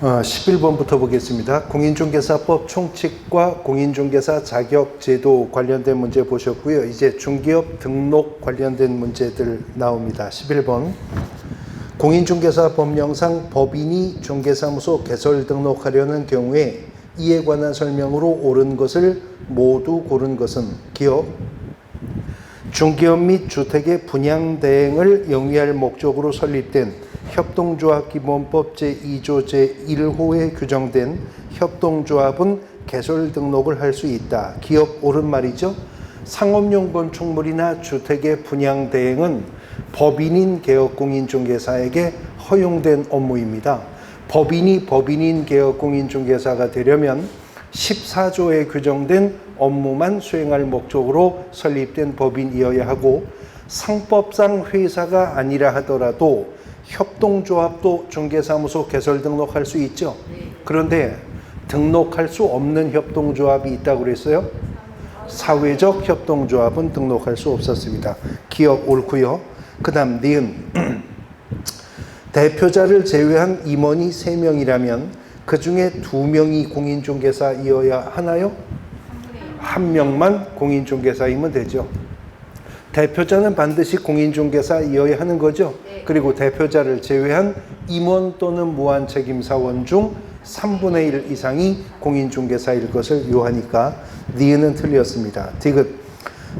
11번부터 보겠습니다. 공인중개사법 총칙과 공인중개사 자격제도 관련된 문제 보셨고요. 이제 중개업 등록 관련된 문제들 나옵니다. 11번. 공인중개사 법령상 법인이 중개사무소 개설 등록하려는 경우에 이에 관한 설명으로 옳은 것을 모두 고른 것은 기업, 중개업 및 주택의 분양 대행을 영위할 목적으로 설립된 협동조합기본법 제2조 제1호에 규정된 협동조합은 개설 등록을 할 수 있다. 기업 옳은 말이죠. 상업용 건축물이나 주택의 분양 대행은 법인인 개업공인중개사에게 허용된 업무입니다. 법인이 법인인 개업공인중개사가 되려면 14조에 규정된 업무만 수행할 목적으로 설립된 법인이어야 하고, 상법상 회사가 아니라 하더라도 협동조합도 중개사무소 개설 등록할 수 있죠. 그런데 등록할 수 없는 협동조합이 있다고 그랬어요. 사회적 협동조합은 등록할 수 없었습니다. 기업 옳고요. 그 다음 니은. 대표자를 제외한 임원이 3명이라면 그 중에 2명이 공인중개사이어야 하나요? 1명만 공인중개사이면 되죠. 대표자는 반드시 공인중개사이어야 하는 거죠. 그리고 대표자를 제외한 임원 또는 무한책임사원 중 3분의 1 이상이 공인중개사일 것을 요하니까 니은은 틀렸습니다. 디귿.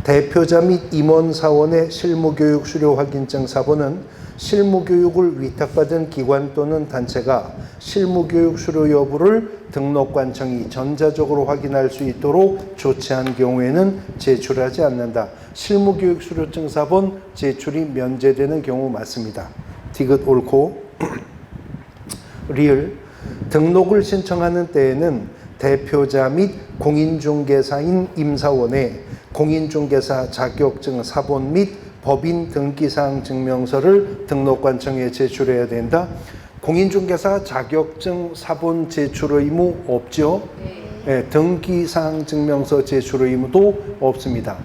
대표자 및 임원사원의 실무교육 수료 확인증 사본은 실무교육을 위탁받은 기관 또는 단체가 실무교육 수료 여부를 등록관청이 전자적으로 확인할 수 있도록 조치한 경우에는 제출하지 않는다. 실무교육 수료증 사본 제출이 면제되는 경우 맞습니다. 디귿 옳고. 리을. 등록을 신청하는 때에는 대표자 및 공인중개사인 임사원에 공인중개사 자격증 사본 및 법인 등기사항 증명서를 등록관청에 제출해야 된다. 공인중개사 자격증 사본 제출 의무 없죠. 네, 등기사항 증명서 제출 의무도 없습니다.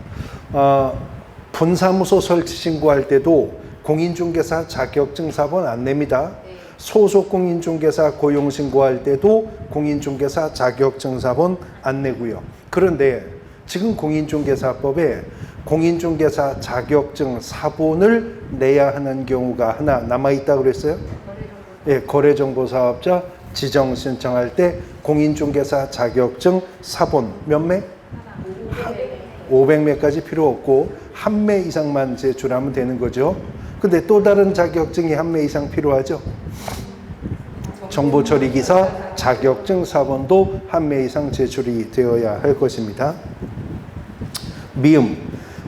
분사무소 설치 신고할 때도 공인중개사 자격증 사본 안 냅니다. 소속 공인중개사 고용 신고할 때도 공인중개사 자격증 사본 안 내고요. 그런데 지금 공인중개사법에 공인중개사 자격증 사본을 내야 하는 경우가 하나 남아있다고 그랬어요? 예, 거래정보사업자 지정 신청할 때 공인중개사 자격증 사본 몇 매? 500매까지 필요 없고 1매 이상만 제출하면 되는 거죠. 근데 또 다른 자격증이 1매 이상 필요하죠. 정보처리기사 자격증 사본도 1매 이상 제출이 되어야 할 것입니다. 미음.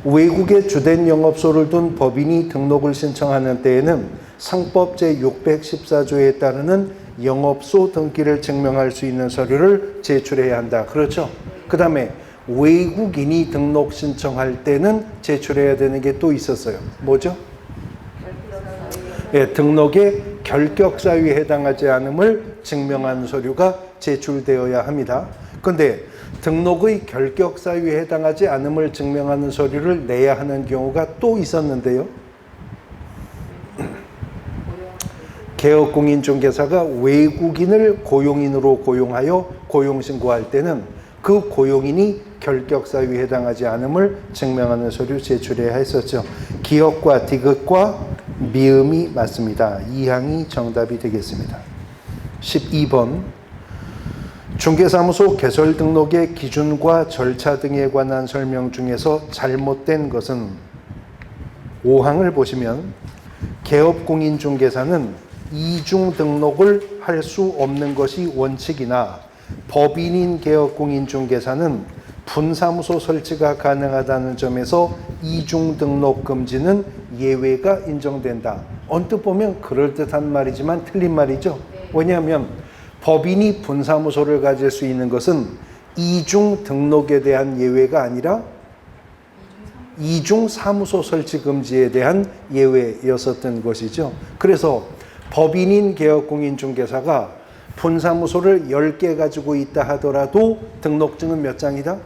외국에 주된 영업소를 둔 법인이 등록을 신청하는 때에는 상법 제614조에 따르는 영업소 등기를 증명할 수 있는 서류를 제출해야 한다. 그렇죠? 그 다음에 외국인이 등록 신청할 때는 제출해야 되는 게 또 있었어요. 뭐죠? 예, 등록에 결격사유에 해당하지 않음을 증명하는 서류가 제출되어야 합니다. 그런데 등록의 결격사유에 해당하지 않음을 증명하는 서류를 내야 하는 경우가 또 있었는데요. 개업공인중개사가 외국인을 고용인으로 고용하여 고용신고할 때는 그 고용인이 결격사유에 해당하지 않음을 증명하는 서류 제출해야 했었죠. 기업과 디귿과 미음이 맞습니다. 2항이 정답이 되겠습니다. 12번. 중개사무소 개설 등록의 기준과 절차 등에 관한 설명 중에서 잘못된 것은 5항을 보시면 개업공인중개사는 이중 등록을 할 수 없는 것이 원칙이나 법인인 개업공인중개사는 분사무소 설치가 가능하다는 점에서 이중 등록 금지는 예외가 인정된다. 언뜻 보면 그럴듯한 말이지만 틀린 말이죠. 왜냐하면 법인이 분사무소를 가질 수 있는 것은 이중 등록에 대한 예외가 아니라 이중 사무소 설치 금지에 대한 예외였었던 것이죠. 그래서 법인인 개업공인중개사가 분사무소를 10개 가지고 있다 하더라도 등록증은 몇 장이다?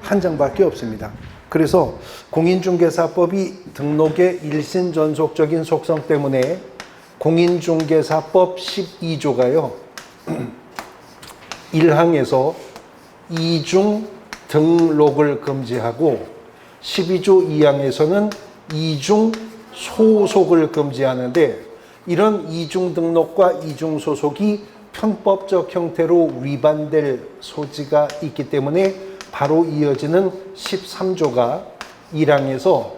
1장밖에 없습니다. 그래서 공인중개사법이 등록의 일신전속적인 속성 때문에 공인중개사법 12조가요. 1항에서 이중 등록을 금지하고 12조 2항에서는 이중 소속을 금지하는데 이런 이중 등록과 이중 소속이 편법적 형태로 위반될 소지가 있기 때문에 바로 이어지는 13조가 1항에서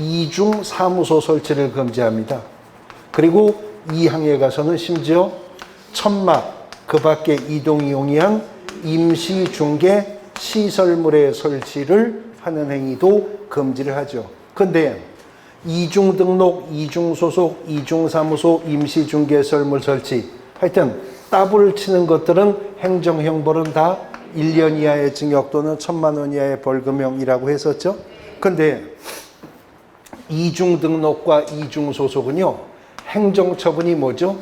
이중 사무소 설치를 금지합니다. 그리고 2항에 가서는 심지어 천막, 그 밖에 이동이 용이한 임시 중개 시설물의 설치를 하는 행위도 금지를 하죠. 근데 이중 등록, 이중 소속, 이중 사무소, 임시 중개 시설물 설치, 하여튼 따블 치는 것들은 행정형벌은 다 1년 이하의 징역 또는 1,000만 원 이하의 벌금형이라고 했었죠. 근데 이중 등록과 이중 소속은요, 행정처분이 뭐죠?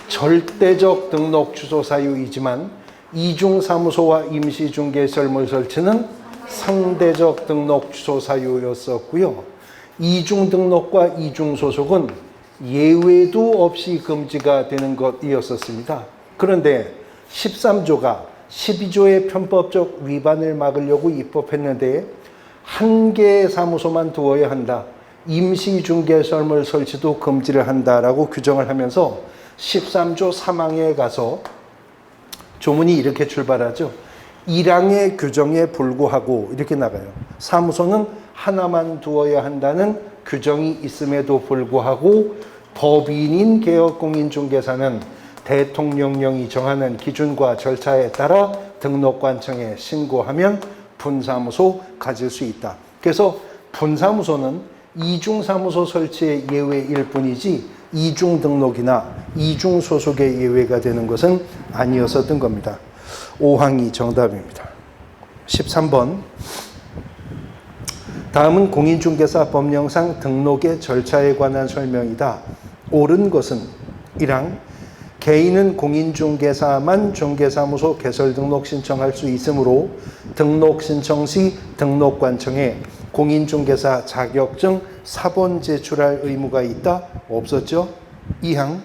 절대적 등록 취소 사유이지만 이중 사무소와 임시 중개 시설물 설치는 상대적 등록 취소 사유였었고요. 이중 등록과 이중 소속은 예외도 없이 금지가 되는 것이었었습니다. 그런데 13조가 12조의 편법적 위반을 막으려고 입법했는데 한 개의 사무소만 두어야 한다. 임시 중개 시설물 설치도 금지를 한다라고 규정을 하면서 13조 3항에 가서 조문이 이렇게 출발하죠. 1항의 규정에 불구하고 이렇게 나가요. 사무소는 하나만 두어야 한다는 규정이 있음에도 불구하고 법인인 개업공인중개사는 대통령령이 정하는 기준과 절차에 따라 등록관청에 신고하면 분사무소 가질 수 있다. 그래서 분사무소는 이중사무소 설치의 예외일 뿐이지 이중 등록이나 이중 소속의 예외가 되는 것은 아니었었던 겁니다. 5항이 정답입니다. 13번. 다음은 공인중개사 법령상 등록의 절차에 관한 설명이다. 옳은 것은 1항. 개인은 공인중개사만 중개사무소 개설 등록 신청할 수 있으므로 등록 신청 시 등록관청에 공인중개사 자격증 사본 제출할 의무가 있다? 없었죠? 2항.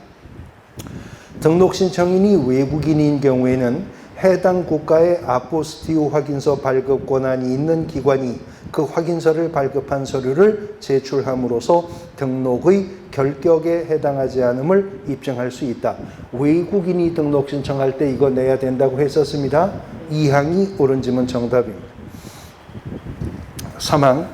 등록 신청인이 외국인인 경우에는 해당 국가의 아포스티오 확인서 발급 권한이 있는 기관이 그 확인서를 발급한 서류를 제출함으로써 등록의 결격에 해당하지 않음을 입증할 수 있다. 외국인이 등록 신청할 때 이거 내야 된다고 했었습니다. 2항이 옳은 지문 정답입니다. 3항.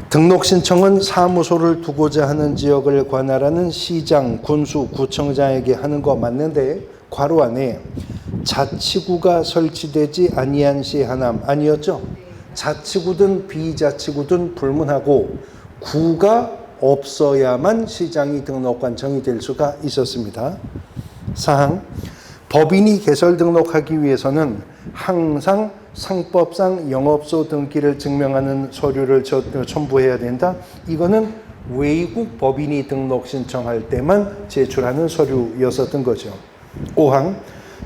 등록 신청은 사무소를 두고자 하는 지역을 관할하는 시장, 군수, 구청장에게 하는 거 맞는데 괄호 안에 자치구가 설치되지 아니한 시 하남 아니었죠? 자치구든 비자치구든 불문하고 구가 없어야만 시장이 등록관청이 될 수가 있었습니다. 4항. 법인이 개설 등록하기 위해서는 항상 상법상 영업소 등기를 증명하는 서류를 첨부해야 된다. 이거는 외국 법인이 등록 신청할 때만 제출하는 서류였었던 거죠. 5항.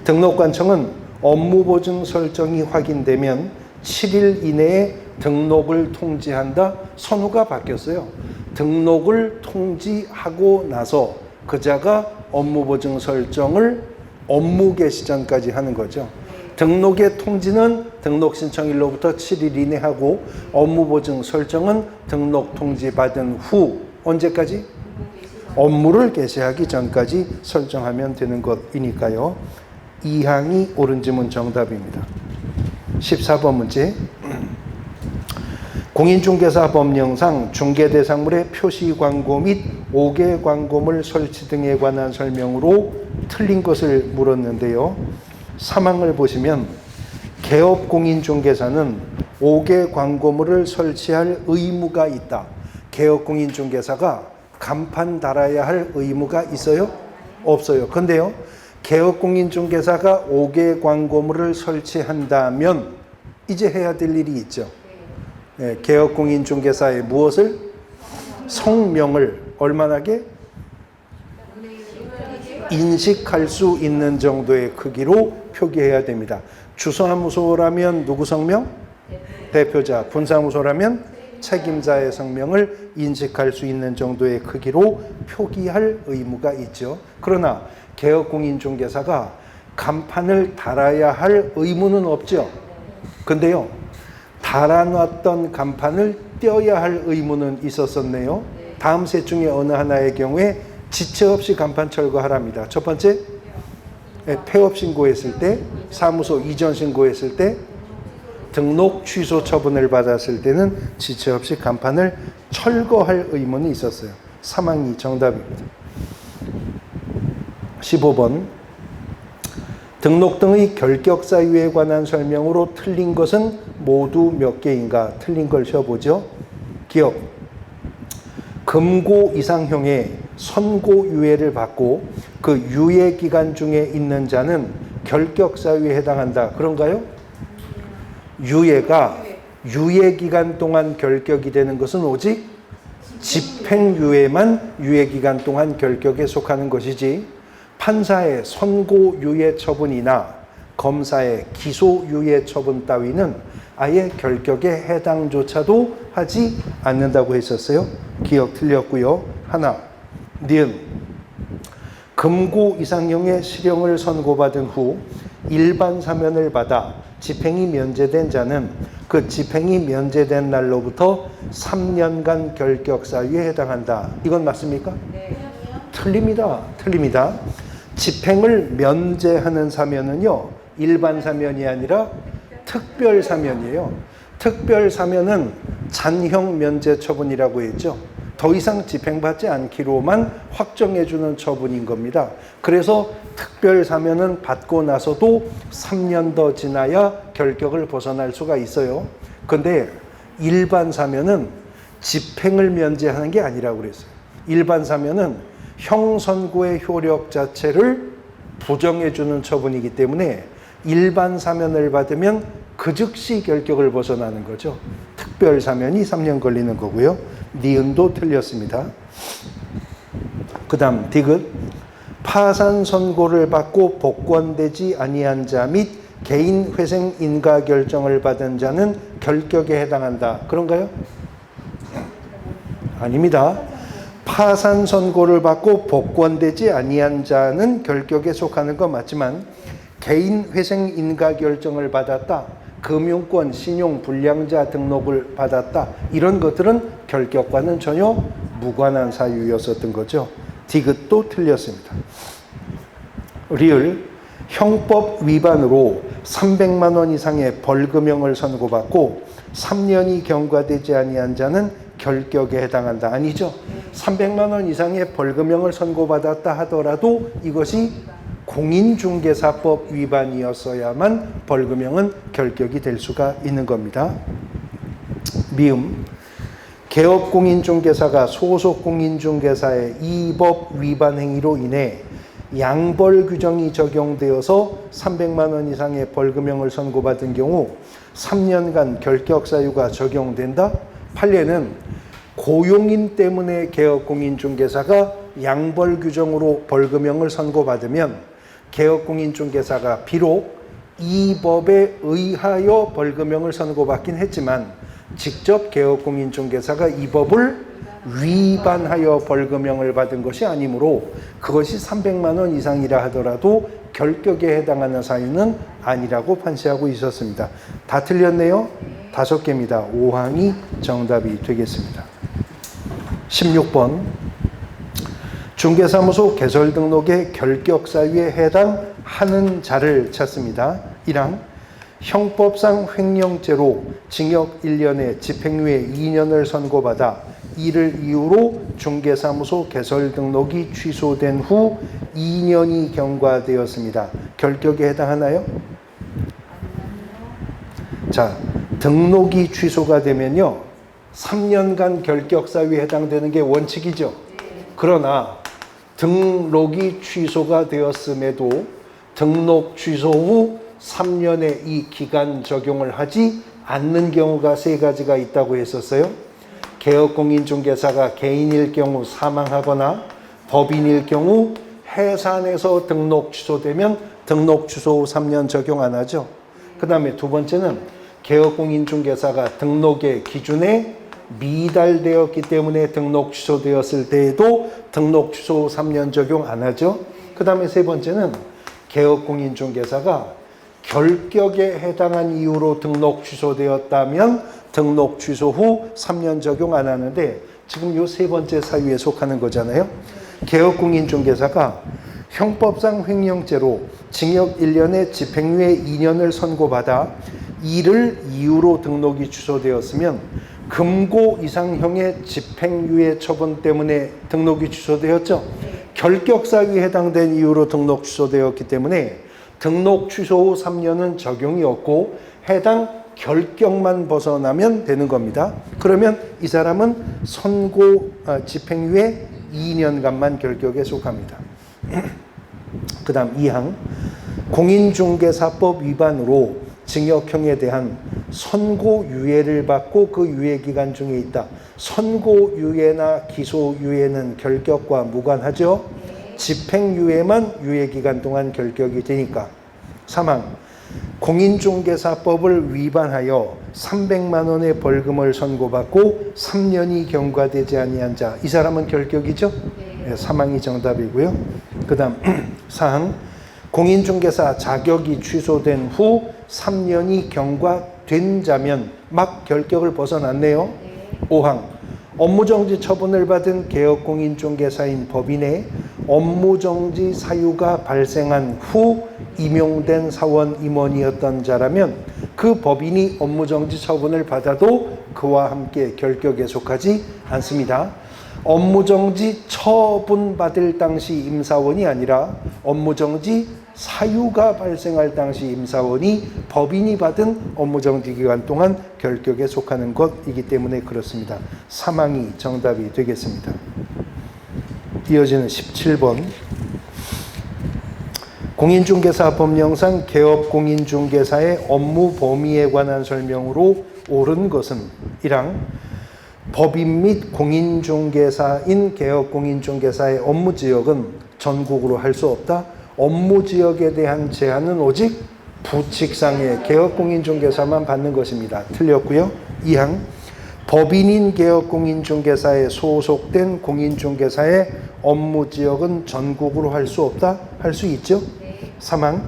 등록관청은 업무보증 설정이 확인되면 7일 이내에 등록을 통지한다. 선후가 바뀌었어요. 등록을 통지하고 나서 그자가 업무보증 설정을 업무 개시 전까지 하는 거죠. 등록의 통지는 등록 신청일로부터 7일 이내 하고 업무보증 설정은 등록 통지 받은 후 언제까지? 업무를 개시하기 전까지 설정하면 되는 것이니까요. 2항이 옳은 지문 정답입니다. 14번 문제. 공인중개사 법령상 중개대상물의 표시 광고 및 5개 광고물 설치 등에 관한 설명으로 틀린 것을 물었는데요. 3항을 보시면 개업공인중개사는 5개 광고물을 설치할 의무가 있다. 개업공인중개사가 간판 달아야 할 의무가 있어요? 없어요. 근데요, 개업공인중개사가 5개 광고물을 설치한다면 이제 해야 될 일이 있죠. 네, 개업공인중개사의 무엇을? 성명을 얼마나게? 인식할 수 있는 정도의 크기로 표기해야 됩니다. 주사무소라면 누구 성명? 대표자. 분사무소라면 책임자의 성명을 인식할 수 있는 정도의 크기로 표기할 의무가 있죠. 그러나 개업공인중개사가 간판을 달아야 할 의무는 없죠. 근데요, 달아놨던 간판을 떼어야 할 의무는 있었었네요. 다음 셋 중에 어느 하나의 경우에 지체 없이 간판 철거하랍니다. 첫 번째, 폐업 신고했을 때, 사무소 이전 신고했을 때, 등록 취소 처분을 받았을 때는 지체 없이 간판을 철거할 의무는 있었어요. 3항이 정답입니다. 15번, 등록 등의 결격 사유에 관한 설명으로 틀린 것은 모두 몇 개인가? 틀린 걸 쉬어보죠. 기억. 금고 이상형의 선고 유예를 받고 그 유예 기간 중에 있는 자는 결격 사유에 해당한다. 그런가요? 유예가 유예 기간 동안 결격이 되는 것은 오직 집행유예만 유예 기간 동안 결격에 속하는 것이지, 판사의 선고 유예 처분이나 검사의 기소 유예 처분 따위는 아예 결격에 해당조차도 하지 않는다고 했었어요. 기억 틀렸고요. 하나, 니은. 금고 이상형의 실형을 선고받은 후 일반 사면을 받아 집행이 면제된 자는 그 집행이 면제된 날로부터 3년간 결격 사유에 해당한다. 이건 맞습니까? 네. 틀립니다. 틀립니다. 집행을 면제하는 사면은요, 일반 사면이 아니라 특별 사면이에요. 특별 사면은 잔형 면제 처분이라고 했죠. 더 이상 집행받지 않기로만 확정해주는 처분인 겁니다. 그래서 특별 사면은 받고 나서도 3년 더 지나야 결격을 벗어날 수가 있어요. 근데 일반 사면은 집행을 면제하는 게 아니라고 그랬어요. 일반 사면은 형선고의 효력 자체를 부정해주는 처분이기 때문에 일반 사면을 받으면 그 즉시 결격을 벗어나는 거죠. 특별 사면이 3년 걸리는 거고요. 니은도 틀렸습니다. 그 다음 디귿. 파산 선고를 받고 복권되지 아니한 자 및 개인 회생 인가 결정을 받은 자는 결격에 해당한다. 그런가요? 아닙니다. 파산 선고를 받고 복권되지 아니한 자는 결격에 속하는 건 맞지만, 개인 회생 인가 결정을 받았다, 금융권 신용 불량자 등록을 받았다, 이런 것들은 결격과는 전혀 무관한 사유였었던 거죠. 디귿도 틀렸습니다. 리을. 형법 위반으로 300만 원 이상의 벌금형을 선고받고 3년이 경과되지 아니한 자는 결격에 해당한다. 아니죠. 300만 원 이상의 벌금형을 선고받았다 하더라도 이것이 공인중개사법 위반이었어야만 벌금형은 결격이 될 수가 있는 겁니다. 미음. 개업공인중개사가 소속공인중개사의 이 법 위반 행위로 인해 양벌 규정이 적용되어서 300만 원 이상의 벌금형을 선고받은 경우 3년간 결격 사유가 적용된다. 판례는 고용인 때문에 개업공인중개사가 양벌 규정으로 벌금형을 선고받으면 개업공인중개사가 비록 이 법에 의하여 벌금형을 선고받긴 했지만 직접 개업공인중개사가 이 법을 위반하여 벌금형을 받은 것이 아니므로 그것이 300만 원 이상이라 하더라도 결격에 해당하는 사유는 아니라고 판시하고 있었습니다. 다 틀렸네요. 5개입니다. 5항이 정답이 되겠습니다. 16번. 중개사무소 개설 등록의 결격 사유에 해당하는 자를 찾습니다. 1항. 형법상 횡령죄로 징역 1년에 집행유예 2년을 선고받아 이를 이유로 중개사무소 개설 등록이 취소된 후 2년이 경과되었습니다. 결격에 해당하나요? 자, 등록이 취소가 되면요, 3년간 결격 사유에 해당되는 게 원칙이죠. 그러나 등록이 취소가 되었음에도 등록 취소 후 3년의 이 기간 적용을 하지 않는 경우가 3가지가 있다고 했었어요. 개업공인중개사가 개인일 경우 사망하거나 법인일 경우 해산해서 등록 취소되면 등록 취소 후 3년 적용 안 하죠. 그 다음에 두 번째는 개업공인중개사가 등록의 기준에 미달되었기 때문에 등록 취소되었을 때에도 등록 취소 후 3년 적용 안 하죠. 그 다음에 세 번째는 개업공인중개사가 결격에 해당한 이유로 등록 취소되었다면 등록 취소 후 3년 적용 안 하는데 지금 요 세 번째 사유에 속하는 거잖아요. 개업공인중개사가 형법상 횡령죄로 징역 1년에 집행유예 2년을 선고받아 이를 이유로 등록이 취소되었으면 금고 이상형의 집행유예 처분 때문에 등록이 취소되었죠. 결격사유에 해당된 이유로 등록 취소되었기 때문에 등록 취소 후 3년은 적용이 없고 해당 결격만 벗어나면 되는 겁니다. 그러면 이 사람은 선고 집행유예 2년간만 결격에 속합니다. 그 다음 2항 공인중개사법 위반으로 징역형에 대한 선고유예를 받고 그 유예기간 중에 있다. 선고유예나 기소유예는 결격과 무관하죠. 집행유예만 유예기간 동안 결격이 되니까. 3항 공인중개사법을 위반하여 300만 원의 벌금을 선고받고 3년이 경과되지 아니한 자. 이 사람은 결격이죠? 네, 3항이 정답이고요. 그 다음 4항 공인중개사 자격이 취소된 후 3년이 경과된 자면 막 결격을 벗어났네요. 5항 업무정지 처분을 받은 개업공인중개사인 법인의 업무정지 사유가 발생한 후 임용된 사원 임원이었던 자라면 그 법인이 업무정지 처분을 받아도 그와 함께 결격에 속하지 않습니다. 업무정지 처분받을 당시 임사원이 아니라 업무정지 사유가 발생할 당시 임사원이 법인이 받은 업무정지 기간 동안 결격에 속하는 것이기 때문에 그렇습니다. 3항이 정답이 되겠습니다. 이어지는 17번 공인중개사 법령상 개업공인중개사의 업무 범위에 관한 설명으로 옳은 것은 1항 법인 및 공인중개사인 개업공인중개사의 업무지역은 전국으로 할 수 없다. 업무지역에 대한 제한은 오직 부칙상의 개업공인중개사만 받는 것입니다. 틀렸고요. 2항 법인인 개업공인중개사에 소속된 공인중개사의 업무지역은 전국으로 할 수 없다. 할 수 있죠. 3항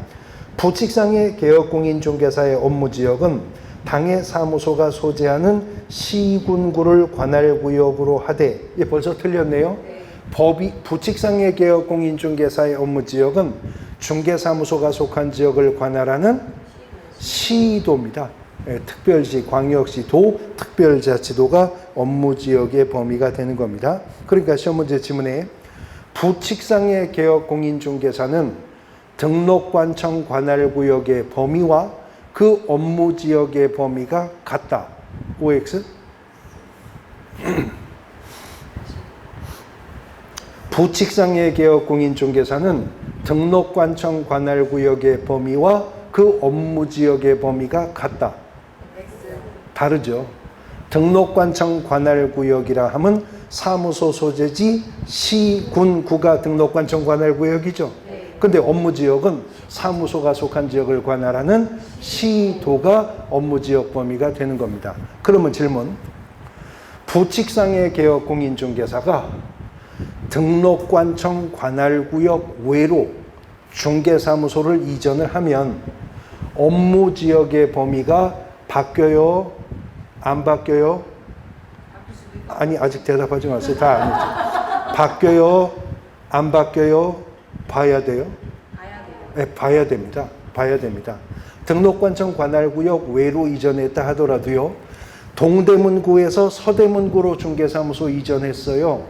부칙상의 개업공인중개사의 업무지역은 당해 사무소가 소재하는 시군구를 관할구역으로 하되 벌써 틀렸네요. 부칙상의 개업공인중개사의 업무지역은 중개사무소가 속한 지역을 관할하는 시도입니다. 특별시, 광역시, 도, 특별자치도가 업무지역의 범위가 되는 겁니다. 그러니까 시험문제 지문에 부칙상의 개업공인중개사는 등록관청 관할구역의 범위와 그 업무지역의 범위가 같다. OX 부칙상의 개업공인중개사는 등록관청 관할구역의 범위와 그 업무지역의 범위가 같다. 다르죠. 등록관청 관할구역이라 하면 사무소 소재지 시, 군, 구가 등록관청 관할구역이죠. 근데 업무지역은 사무소가 속한 지역을 관할하는 시도가 업무지역 범위가 되는 겁니다. 그러면 질문. 부칙상의 개업공인중개사가 등록관청 관할구역 외로 중개사무소를 이전을 하면 업무지역의 범위가 바뀌어요? 안 바뀌어요? 아니 아직 대답하지 마세요. 다 아니죠. 바뀌어요? 안 바뀌어요? 봐야 돼요? 네, 봐야 됩니다. 봐야 됩니다. 등록관청 관할구역 외로 이전했다 하더라도요. 동대문구에서 서대문구로 중개사무소 이전했어요.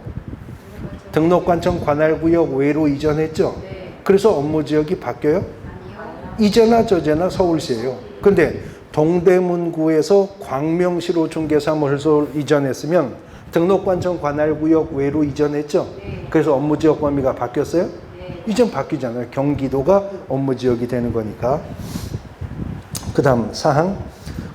등록관청 관할구역 외로 이전했죠. 그래서 업무지역이 바뀌어요? 이제나 저제나 서울시예요. 근데 동대문구에서 광명시로 중개사무소를 이전했으면 등록관청 관할구역 외로 이전했죠. 그래서 업무지역 범위가 바뀌었어요? 이젠 바뀌잖아요. 경기도가 업무지역이 되는 거니까. 그 다음 사항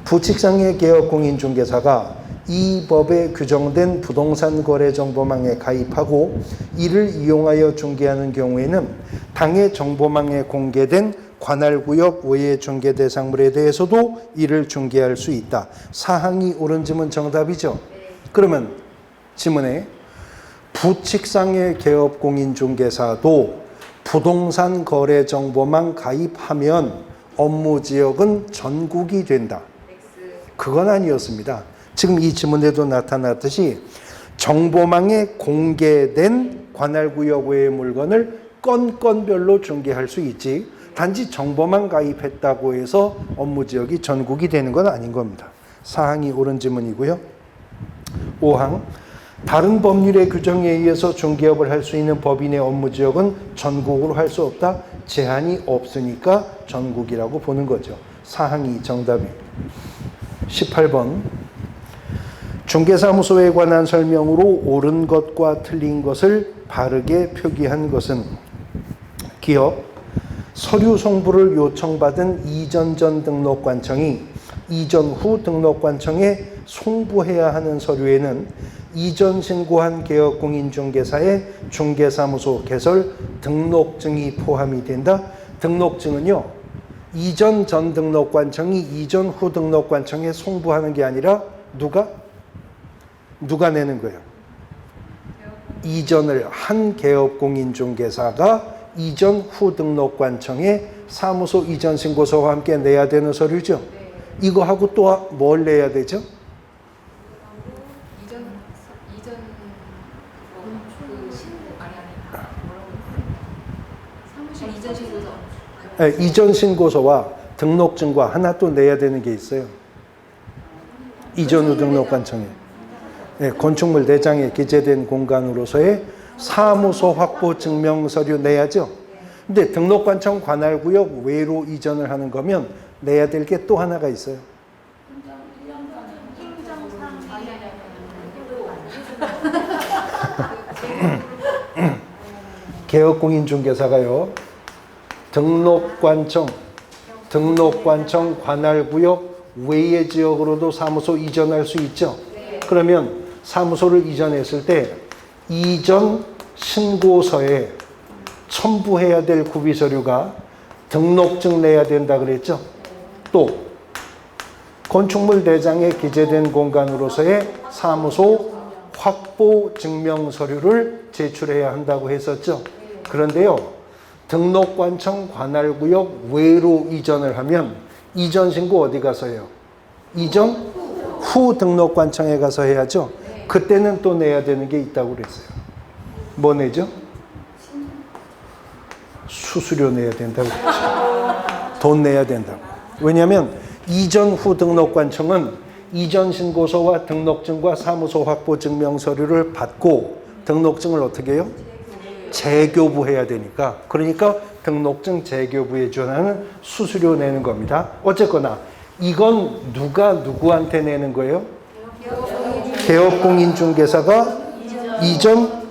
부칙상의 개업공인중개사가 이 법에 규정된 부동산 거래 정보망에 가입하고 이를 이용하여 중개하는 경우에는 당해 정보망에 공개된 관할구역 외의 중개 대상물에 대해서도 이를 중개할 수 있다. 사항이 옳은 점은 정답이죠. 그러면 지문에 부칙상의 개업공인중개사도 부동산 거래 정보만 가입하면 업무 지역은 전국이 된다. 그건 아니었습니다. 지금 이 지문에도 나타났듯이 정보망에 공개된 관할구역 외의 물건을 건건별로 중개할 수 있지, 단지 정보만 가입했다고 해서 업무 지역이 전국이 되는 건 아닌 겁니다. 4항이 옳은 지문이고요. 5항, 다른 법률의 규정에 의해서 중개업을 할 수 있는 법인의 업무 지역은 전국으로 할 수 없다. 제한이 없으니까 전국이라고 보는 거죠. 4항이 정답입니다. 18번, 중개사무소에 관한 설명으로 옳은 것과 틀린 것을 바르게 표기한 것은 기업, 서류 송부를 요청받은 이전 전 등록관청이 이전 후 등록관청에 송부해야 하는 서류에는 이전 신고한 개업공인중개사의 중개사무소 개설 등록증이 포함이 된다. 등록증은요, 이전 전 등록관청이 이전 후 등록관청에 송부하는 게 아니라 누가 내는 거예요? 이전을 한 개업공인중개사가 이전 후 등록관청에 사무소 이전 신고서와 함께 내야 되는 서류죠. 이거하고 또 뭘 내야 되죠? 이전 신고서와 등록증과 하나 또 내야 되는 게 있어요. 이전 후 등록관청에. 건축물 대장에 기재된 공간으로서의 사무소 확보 증명 서류 내야죠. 근데 등록관청 관할구역 외로 이전을 하는 거면 내야 될 게 또 하나가 있어요. 개업공인중개사가요, 등록관청 관할구역 외의 지역으로도 사무소 이전할 수 있죠. 그러면 사무소를 이전했을 때 이전 신고서에 첨부해야 될 구비서류가 등록증 내야 된다 그랬죠. 또 건축물 대장에 기재된 공간으로서의 사무소 확보 증명 서류를 제출해야 한다고 했었죠. 그런데요, 등록관청 관할구역 외로 이전을 하면 이전 신고 어디 가서 해요? 이전 후 등록관청에 가서 해야죠. 그때는 또 내야 되는 게 있다고 그랬어요. 뭐 내죠? 수수료 내야 된다고 그랬죠. 돈 내야 된다고. 왜냐하면 이전 후 등록관청은 이전 신고서와 등록증과 사무소 확보 증명 서류를 받고 등록증을 어떻게 해요? 재교부해야 되니까. 그러니까 등록증 재교부에 준하는 수수료 내는 겁니다. 어쨌거나 이건 누가 누구한테 내는 거예요? 개업공인중개사가 이전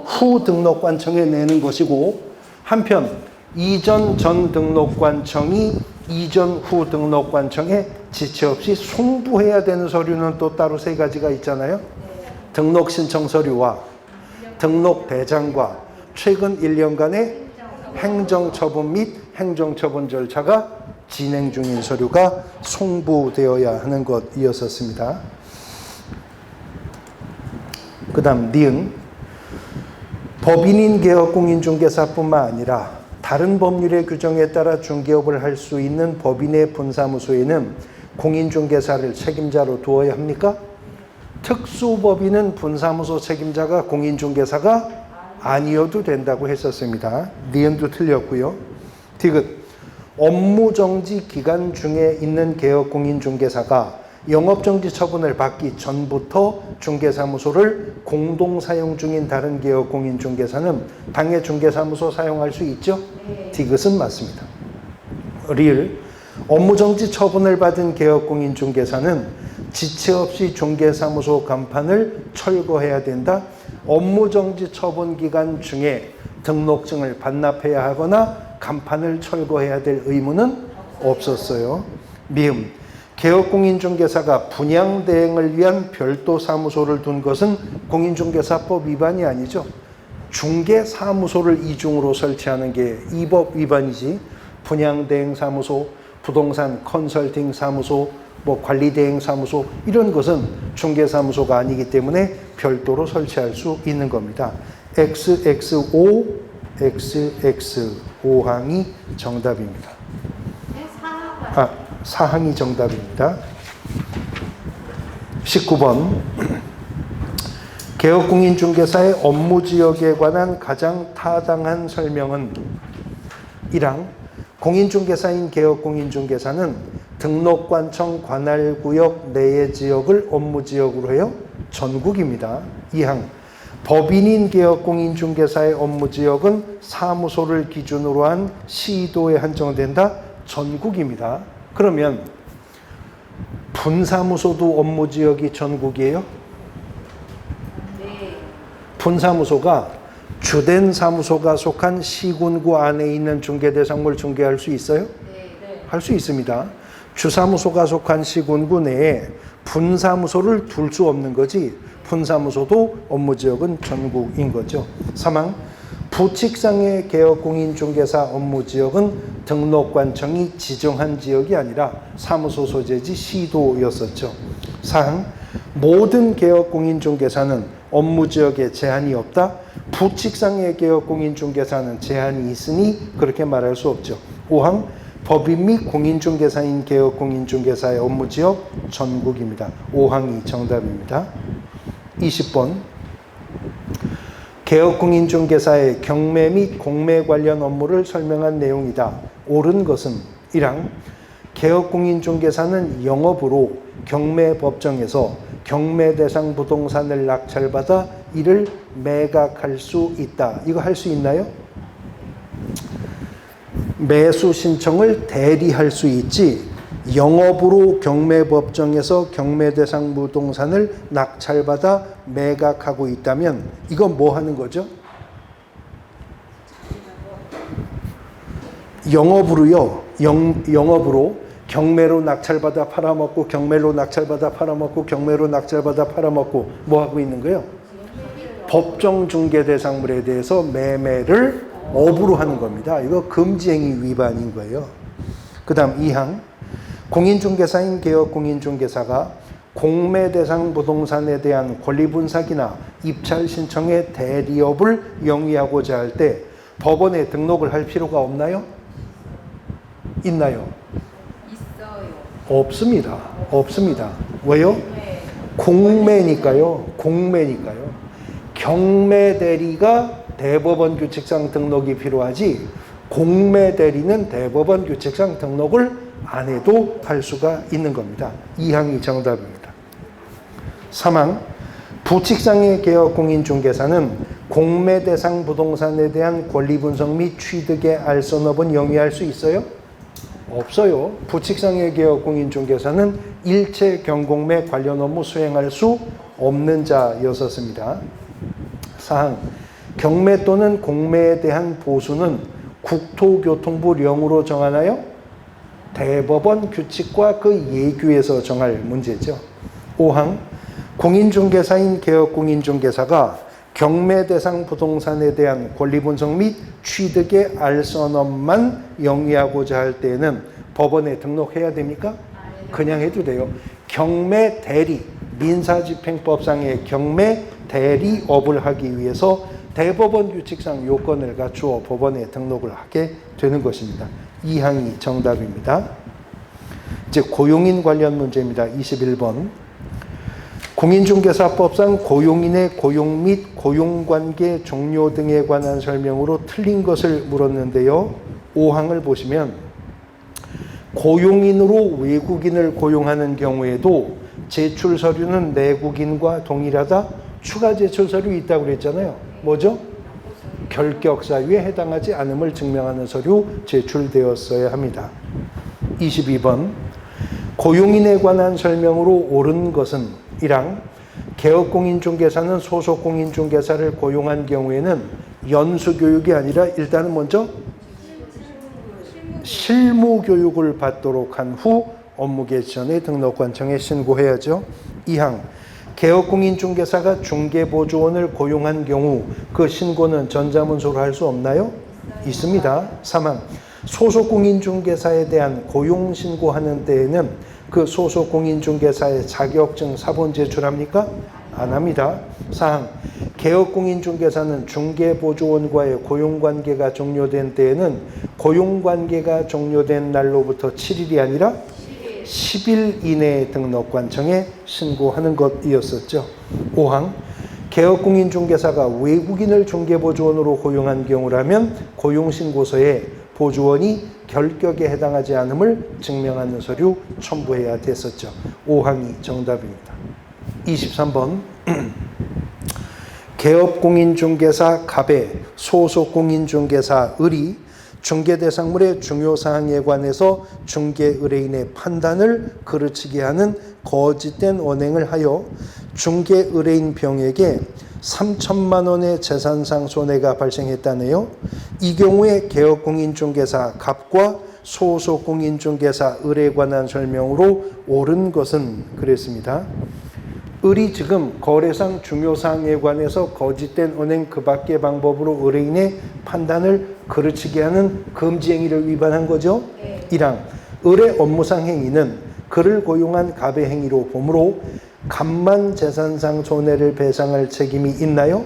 후 등록관청에 내는 것이고, 한편 이전 전 등록관청이 이전 후 등록관청에 지체 없이 송부해야 되는 서류는 또 따로 세 가지가 있잖아요. 등록신청 서류와 등록대장과 최근 1년간의 행정처분 및 행정처분 절차가 진행 중인 서류가 송부되어야 하는 것이었었습니다. 그 다음 니은, 법인인 개업공인중개사뿐만 아니라 다른 법률의 규정에 따라 중개업을 할 수 있는 법인의 분사무소에는 공인중개사를 책임자로 두어야 합니까? 특수법인은 분사무소 책임자가 공인중개사가 아니어도 된다고 했었습니다. 니은도 틀렸고요. 디귿, 업무정지 기간 중에 있는 개업공인중개사가 영업정지 처분을 받기 전부터 중개사무소를 공동사용 중인 다른 개업공인중개사는 당해 중개사무소 사용할 수 있죠? 디귿은 맞습니다. 리을, 업무정지 처분을 받은 개업공인중개사는 지체 없이 중개사무소 간판을 철거해야 된다. 업무정지 처분 기간 중에 등록증을 반납해야 하거나 간판을 철거해야 될 의무는 없었어요. 미음, 개업공인중개사가 분양대행을 위한 별도 사무소를 둔 것은 공인중개사법 위반이 아니죠. 중개사무소를 이중으로 설치하는 게 이 법 위반이지, 분양대행 사무소, 부동산 컨설팅 사무소, 뭐 관리대행사무소 이런 것은 중개사무소가 아니기 때문에 별도로 설치할 수 있는 겁니다. XXO, XX5항이 정답입니다. 사항이 정답입니다. 19번 개업공인중개사의 업무지역에 관한 가장 타당한 설명은 1항 공인중개사인 개업공인중개사는 등록관청 관할구역 내의 지역을 업무지역으로 해요. 전국입니다. 2항 법인인 개업공인중개사의 업무지역은 사무소를 기준으로 한 시도에 한정된다. 전국입니다. 그러면 분사무소도 업무지역이 전국이에요? 네. 분사무소가 주된 사무소가 속한 시군구 안에 있는 중개대상물 중개할 수 있어요? 네. 할 수 있습니다. 주사무소가 속한 시군구 내에 분사무소를 둘 수 없는 거지 분사무소도 업무지역은 전국인 거죠. 3항 부칙상의 개업공인중개사 업무지역은 등록관청이 지정한 지역이 아니라 사무소 소재지 시도였었죠. 4항 모든 개업공인중개사는 업무지역에 제한이 없다. 부칙상의 개업공인중개사는 제한이 있으니 그렇게 말할 수 없죠. 5항 법인 및 공인중개사인 개업공인중개사의 업무지역 전국입니다. 5항이 정답입니다. 20번 개업공인중개사의 경매 및 공매 관련 업무를 설명한 내용이다. 옳은 것은 1항 개업공인중개사는 영업으로 경매법정에서 경매 대상 부동산을 낙찰받아 이를 매각할 수 있다. 이거 할 수 있나요? 매수 신청을 대리할 수 있지 영업으로 경매법정에서 경매 대상 부동산을 낙찰받아 매각하고 있다면 이건 뭐 하는 거죠? 영업으로요. 영업으로 경매로 낙찰받아 팔아먹고 경매로 낙찰받아 팔아먹고 경매로 낙찰받아 팔아먹고 뭐 하고 있는 거예요? 법정 중개 대상물에 대해서 매매를 업으로 하는 겁니다. 이거 금지행위 위반인 거예요. 그 다음 2항 공인중개사인 개업공인중개사가 공매 대상 부동산에 대한 권리분삭이나 입찰 신청의 대리업을 영위하고자 할 때 법원에 등록을 할 필요가 없나요? 있나요? 있어요. 없습니다. 없습니다. 왜요? 공매니까요. 공매니까요. 경매 대리가 대법원 규칙상 등록이 필요하지 공매 대리는 대법원 규칙상 등록을 안 해도 할 수가 있는 겁니다. 2항이 정답입니다. 3항 부칙상의 개업공인중개사는 공매 대상 부동산에 대한 권리분석 및 취득의 알선업은 영위할 수 있어요? 없어요. 부칙상의 개업공인중개사는 일체 경공매 관련 업무 수행할 수 없는 자였었습니다. 4항 경매 또는 공매에 대한 보수는 국토교통부령으로 정하나요? 대법원 규칙과 그 예규에서 정할 문제죠. 5항 공인중개사인 개업공인중개사가 경매 대상 부동산에 대한 권리분석 및 취득의 알선업만 영위하고자 할 때에는 법원에 등록해야 됩니까? 그냥 해도 돼요. 경매 대리, 민사집행법상의 경매 대리업을 하기 위해서 대법원 규칙상 요건을 갖추어 법원에 등록을 하게 되는 것입니다. 2항이 정답입니다. 이제 고용인 관련 문제입니다. 21번. 공인중개사법상 고용인의 고용 및 고용관계 종료 등에 관한 설명으로 틀린 것을 물었는데요. 5항을 보시면 고용인으로 외국인을 고용하는 경우에도 제출 서류는 내국인과 동일하다. 추가 제출 서류 있다고 그랬잖아요. 뭐죠? 결격 사유에 해당하지 않음을 증명하는 서류 제출되었어야 합니다. 22번 고용인에 관한 설명으로 옳은 것은 1항 개업공인중개사는 소속공인중개사를 고용한 경우에는 연수교육이 아니라 일단은 먼저 실무교육을 받도록 한 후 업무 개시 전에 등록관청에 신고해야죠. 2항 개업공인중개사가 중개보조원을 고용한 경우 그 신고는 전자문서로 할 수 없나요? 있습니다. 3항 소속공인중개사에 대한 고용신고하는 때에는 그 소속 공인중개사의 자격증 사본 제출합니까? 안 합니다. 사항, 개업공인중개사는 중개보조원과의 고용관계가 종료된 때에는 고용관계가 종료된 날로부터 7일이 아니라 10일 이내에 등록관청에 신고하는 것이었었죠. 5항, 개업공인중개사가 외국인을 중개보조원으로 고용한 경우라면 고용신고서에 보조원이 결격에 해당하지 않음을 증명하는 서류 첨부해야 됐었죠. 5항이 정답입니다. 23번 개업공인중개사 갑의 소속공인중개사 을이 중개대상물의 중요사항에 관해서 중개의뢰인의 판단을 그르치게 하는 거짓된 언행을 하여 중개의뢰인 병에게 3천만 원의 재산상 손해가 발생했다네요. 이 경우에 개업공인중개사 갑과 소속공인중개사 을에 관한 설명으로 옳은 것은 그랬습니다. 을이 지금 거래상 중요사항에 관해서 거짓된 언행 그 밖의 방법으로 의뢰인의 판단을 그르치게 하는 금지행위를 위반한 거죠. 1항, 을의 업무상 행위는 그를 고용한 갑의 행위로 보므로 갑만 재산상 손해를 배상할 책임이 있나요?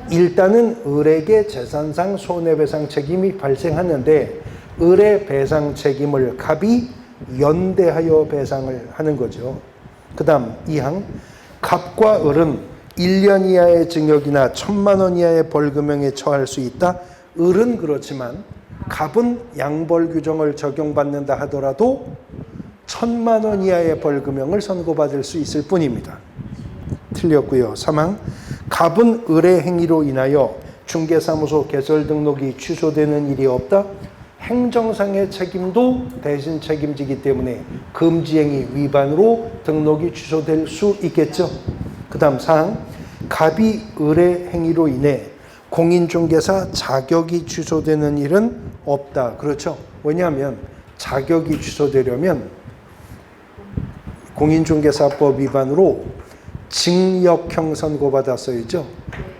일단은 을에게 재산상 손해배상 책임이 발생하는데 을의 배상 책임을 갑이 연대하여 배상을 하는 거죠. 그 다음 2항, 갑과 을은 1년 이하의 징역이나 1,000만 원 이하의 벌금형에 처할 수 있다. 을은 그렇지만 갑은 양벌 규정을 적용받는다 하더라도 1,000만 원 이하의 벌금형을 선고받을 수 있을 뿐입니다. 틀렸고요. 3항, 갑은 을의 행위로 인하여 중개사무소 개설 등록이 취소되는 일이 없다. 행정상의 책임도 대신 책임지기 때문에 금지행위 위반으로 등록이 취소될 수 있겠죠. 그 다음 4항, 갑이 을의 행위로 인해 공인중개사 자격이 취소되는 일은 없다. 그렇죠. 왜냐하면 자격이 취소되려면 공인중개사법 위반으로 징역형 선고받았어야죠.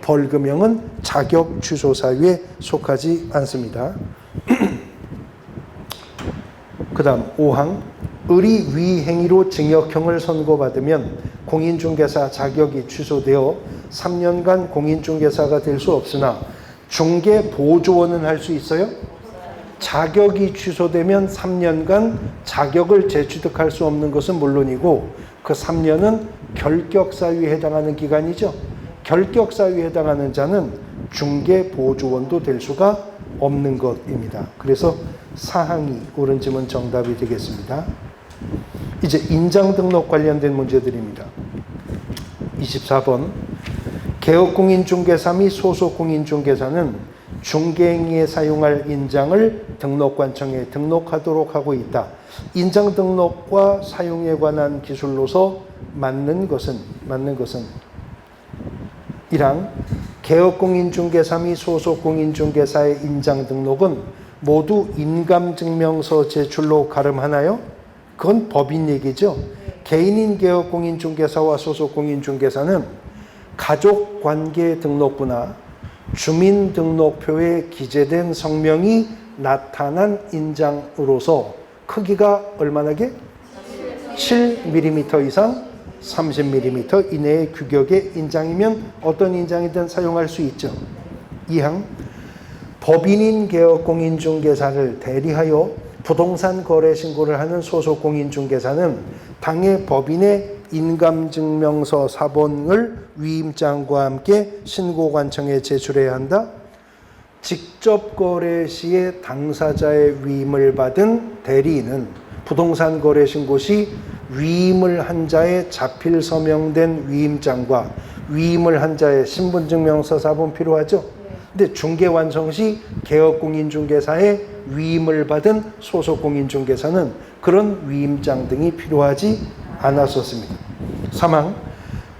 벌금형은 자격 취소 사유에 속하지 않습니다. 그 다음 5항, 을이 위행위로 징역형을 선고받으면 공인중개사 자격이 취소되어 3년간 공인중개사가 될 수 없으나 중개보조원은 할 수 있어요? 자격이 취소되면 3년간 자격을 재취득할 수 없는 것은 물론이고 그 3년은 결격사유에 해당하는 기간이죠. 결격사유에 해당하는 자는 중개보조원도 될 수가 없는 것입니다. 그래서 사항이 옳은 지문 정답이 되겠습니다. 이제 인장 등록 관련된 문제들입니다. 24번, 개업공인중개사 및 소속공인중개사는 중개행위에 사용할 인장을 등록관청에 등록하도록 하고 있다. 인장 등록과 사용에 관한 기술로서 맞는 것은 1항, 개업공인중개사 및 소속공인중개사의 인장 등록은 모두 인감증명서 제출로 가름하나요? 그건 법인 얘기죠. 개인인 개업공인중개사와 소속공인중개사는 가족관계 등록부나 주민등록표에 기재된 성명이 나타난 인장으로서 크기가 얼마나게? 7mm 이상 30mm 이내의 규격의 인장이면 어떤 인장이든 사용할 수 있죠. 2항, 법인인 개업공인중개사를 대리하여 부동산 거래 신고를 하는 소속공인중개사는 당해 법인의 인감증명서 사본을 위임장과 함께 신고관청에 제출해야 한다. 직접 거래 시에 당사자의 위임을 받은 대리인은 부동산 거래 신고 시 위임을 한 자의 자필 서명된 위임장과 위임을 한 자의 신분증명서 사본 필요하죠. 근데 중개 완성 시 개업공인중개사의 위임을 받은 소속공인중개사는 그런 위임장 등이 필요하지 않았었습니다. 3항,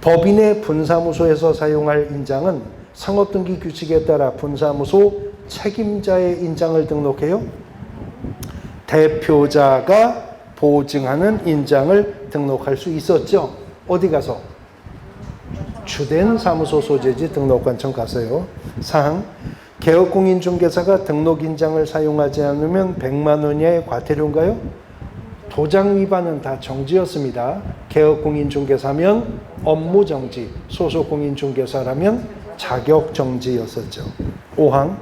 법인의 분사무소에서 사용할 인장은 상업등기 규칙에 따라 분사무소 책임자의 인장을 등록해요. 대표자가 보증하는 인장을 등록할 수 있었죠. 어디 가서? 주된 사무소 소재지 등록관청 가서요. 4항, 개업공인중개사가 등록인장을 사용하지 않으면 100만 원 이하의 과태료인가요? 도장 위반은 다 정지였습니다. 개업공인중개사면 업무정지, 소속공인중개사라면 자격정지였었죠. 5항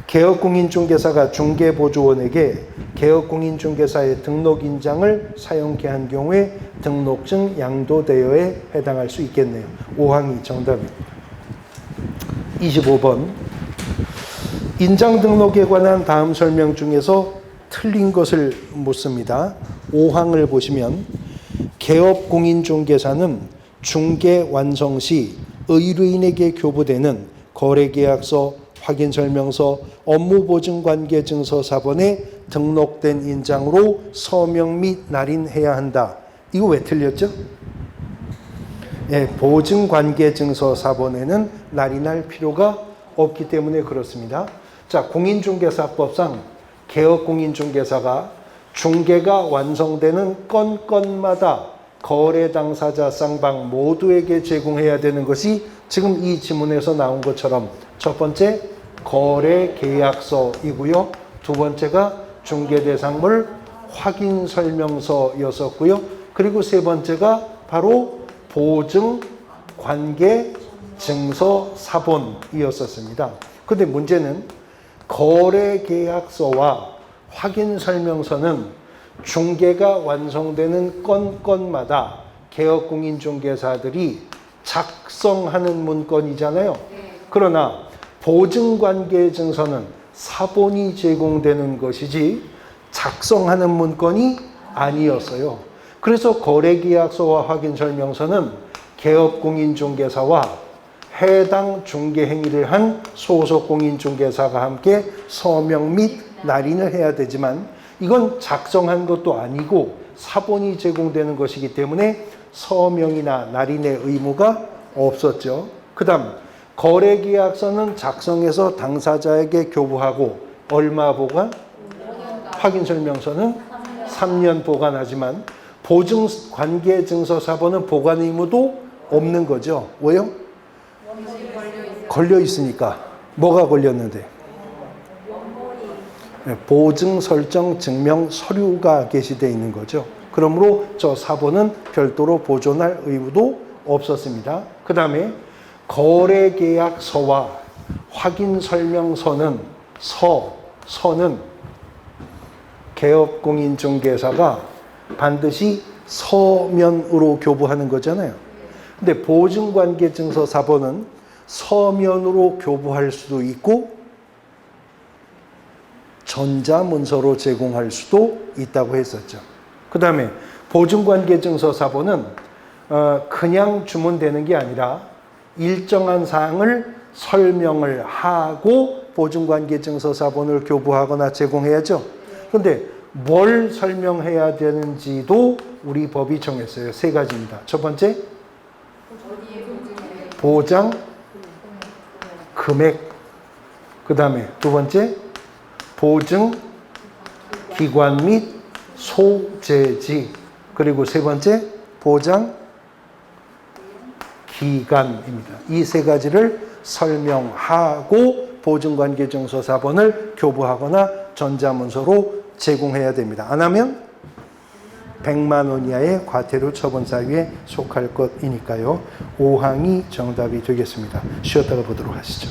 개업공인중개사가 중개보조원에게 개업공인중개사의 등록인장을 사용케 한 경우에 등록증 양도대여에 해당할 수 있겠네요. 5항이 정답입니다. 25번 인장 등록에 관한 다음 설명 중에서 틀린 것을 묻습니다. 5항을 보시면 개업공인중개사는 중개 완성 시 의뢰인에게 교부되는 거래계약서, 확인설명서, 업무보증관계증서 사본에 등록된 인장으로 서명 및 날인해야 한다. 이거 왜 틀렸죠? 예, 보증관계증서 사본에는 날인할 필요가 없기 때문에 그렇습니다. 자, 공인중개사법상 개업공인중개사가 중개가 완성되는 건마다 거래 당사자 쌍방 모두에게 제공해야 되는 것이 지금 이 지문에서 나온 것처럼 첫 번째 거래 계약서이고요. 두 번째가 중개대상물 확인 설명서였었고요. 그리고 세 번째가 바로 보증 관계 증서 사본이었었습니다. 근데 문제는 거래 계약서와 확인 설명서는 중개가 완성되는 건마다 개업공인중개사들이 작성하는 문건이잖아요. 그러나 보증관계증서는 사본이 제공되는 것이지 작성하는 문건이 아니었어요. 그래서 거래계약서와 확인설명서는 개업공인중개사와 해당 중개행위를 한 소속공인중개사가 함께 서명 및 날인을 해야 되지만 이건 작성한 것도 아니고 사본이 제공되는 것이기 때문에 서명이나 날인의 의무가 없었죠. 그 다음 거래계약서는 작성해서 당사자에게 교부하고 얼마 보관? 확인설명서는 3년 보관하지만 보증관계증서 사본은 보관 의무도 없는 거죠. 왜요? 걸려 있으니까. 뭐가 걸렸는데? 보증 설정 증명 서류가 게시되어 있는 거죠. 그러므로 저 사본은 별도로 보존할 의무도 없었습니다. 그 다음에 거래계약서와 확인설명서는 서는 개업공인중개사가 반드시 서면으로 교부하는 거잖아요. 근데 보증관계증서 사본은 서면으로 교부할 수도 있고 전자문서로 제공할 수도 있다고 했었죠. 그 다음에 보증관계증서 사본은 그냥 주문되는 게 아니라 일정한 사항을 설명을 하고 보증관계증서 사본을 교부하거나 제공해야죠. 그런데 뭘 설명해야 되는지도 우리 법이 정했어요. 세 가지입니다. 첫 번째, 보장 금액. 그 다음에 두 번째, 보증 기관 및 소재지. 그리고 세 번째, 보장 기간입니다. 이 세 가지를 설명하고 보증관계증서 사본을 교부하거나 전자문서로 제공해야 됩니다. 안 하면 100만 원 이하의 과태료 처분 사유에 속할 것이니까요. 5항이 정답이 되겠습니다. 쉬었다가 보도록 하시죠.